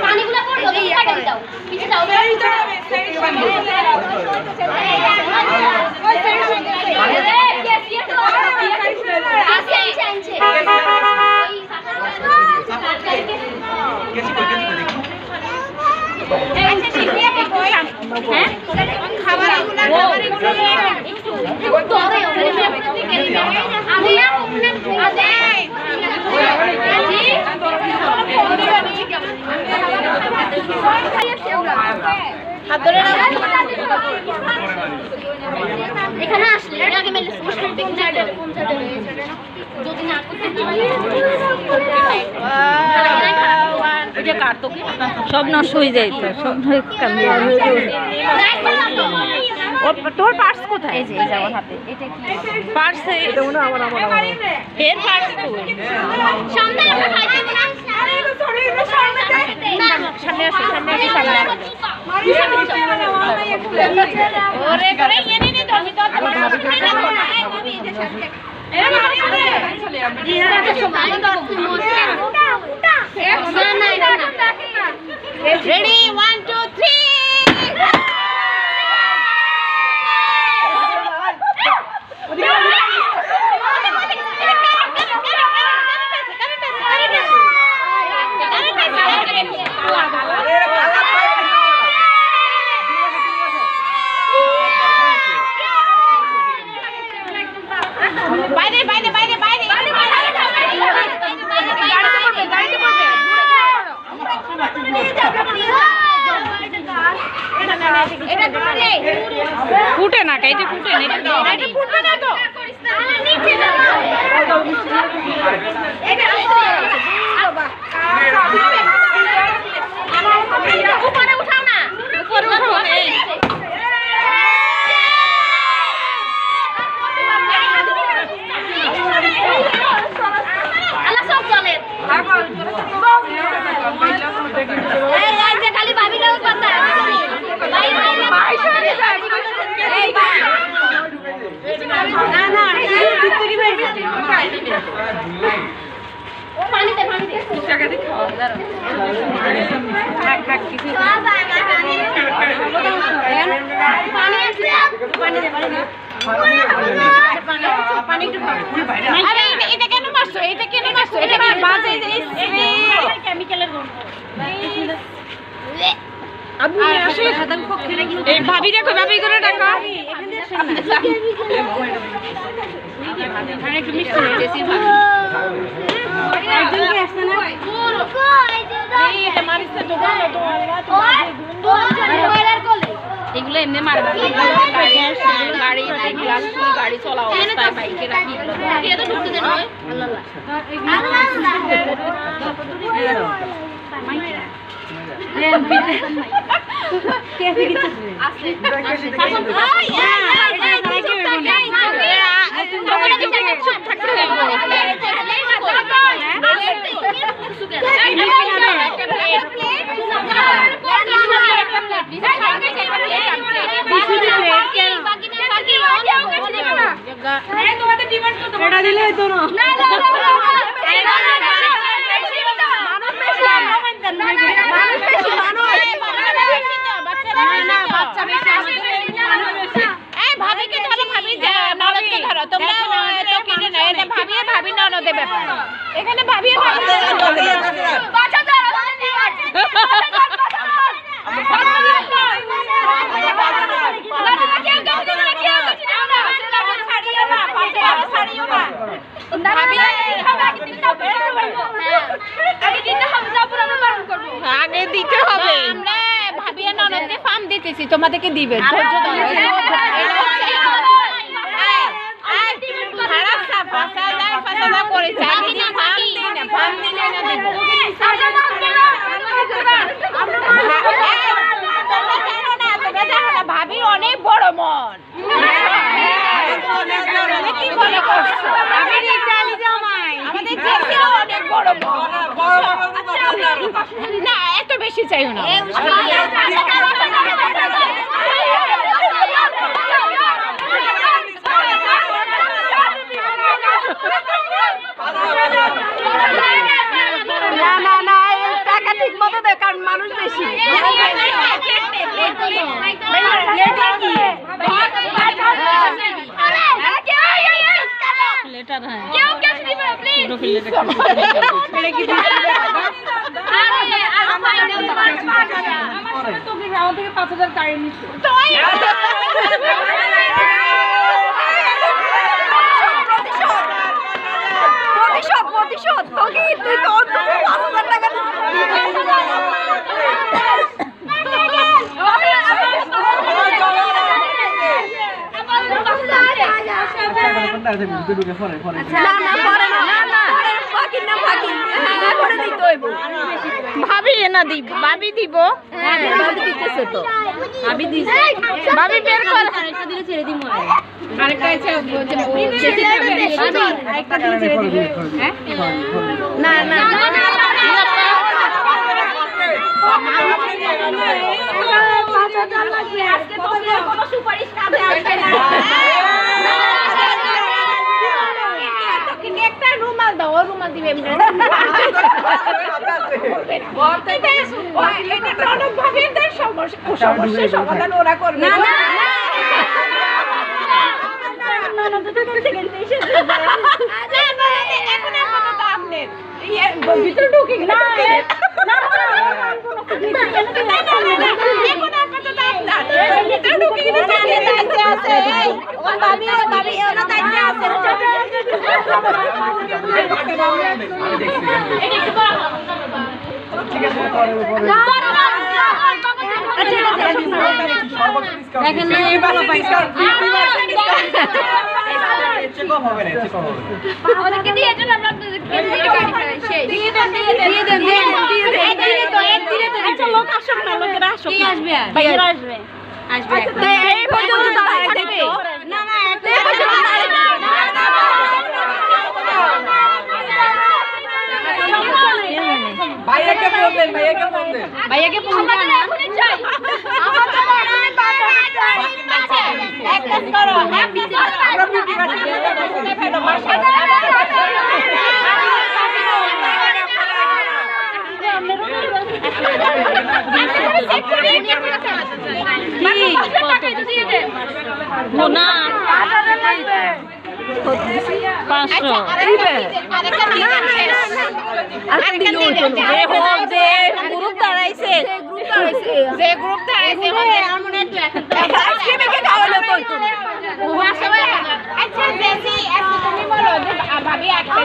পানিগুলো পড়লো কাটে দাও পিছে যাও এখানে আসলে আগে মেলে যদি না সব নষ্ট হয়ে যায় তো সব তোর পার্স কোথায়? এই যে আমার হাতে এটা কি পার্স? এটা মনে আমার এর পার্স কই? সামনে আমরা খাইতে না আরে সরি সামনে সামনে আসো ওরে করে এনে নে তুমি তো রেডি 1 2 3 ফুটে না কাইতে ফুটে না এটা ফুটবে না তো নিচে দাও এটা উপরে উঠাও না উপরে উঠাও আল্লাহ সব চলে এই যে খালি ভাবি নাও কথা ভাই না না ভিতরি ভাই ও পানিতে টাকাতে খাওয়া দাঁড়াও খাক কিছু পানি আছে পানি দে পানি একটু আরে এটা কেন মারছো এটা বাজে কেমিক্যালের গন্ধ আবু আসে খাদান পক্ষে এই ভাবি দেখো ভাবি করে ডাকা এখানে আসেন একটু মিষ্টি হয়েছে ভাবি একজন কি আসছে না এই এটা মারিছে তো বলো তো এগুলো এমনি মারে গাড়ি গ্লাস গাড়ি চলা অবস্থায় বাইকে রাখি এটা ঢুকতে দেন এখানে ভাবি আগে দিতে হবে আমরা ভাবিয়া ননদকে ফার্ম দিতেছি তোমাদেরকে দিবে ধৈর্য ভাবির অনেক বড় মন আমাদের অনেক বড় মন না এত বেশি চাইও না মানুষ বেশি। লেটার হ্যাঁ থেকে 5,000 কাড়ে নিচ্ছে। প্রতিশোধ তোকে তুই তো 5,000 টাকা ভাবি না দিব ভাবি দিব ভাবি দিতেছে তো ভাবি দিছে ভাবি বের কর আরেকটা দিলে ছেড়ে দিমু আরেকটা আছে আরেকটা দিলে ছেড়ে দিব হ্যাঁ না না আজকে তো কোনো সুপারিশ কাজে আসবে না একটা রুমাল দাও রুমাল দিবে এমনি বলতে এটা অনেক ভাবে এর সমস্যা সমাধান ওরা করবে না না না তো করে থেকে এসে এখন আপাতত আপনি ভিতরে ঢুকে গেল না এখন আপাতত আপনার ভিতরে ঢুকে গেল দায়িত্ব আছে ও ভাবি ওনা দায়িত্ব আছে ঠিক আছে পরে দেখেন না এই ভালো পাইছে চেক অফ হবে না চেক অফ হবে ওদেরকে দিয়ে দেন আমরা গাড়ি চালাই সেই দিয়ে দেন আচ্ছা লোক আসুক না লোকেরা আসুক কি আসবে ভাইরা আসবে তো এই পর্যন্ত দাঁড়ায় দেখো না না এই পর্যন্ত দাঁড়ায় ভাইয়াকে ফোন দেন ভাইয়াকে ফোন দেন না এখনই চাই আমার তো অনেক বাবা আছে এক কাজ করো আমরা বিটি কাছে ফেলো মাশাআল্লাহ না 500 গ্রুপ দাঁড়াইছে যে গ্রুপ দাঁড়াইছে এমন আচ্ছা জেসি আজকে তুমি বলো যে ভাবি একটা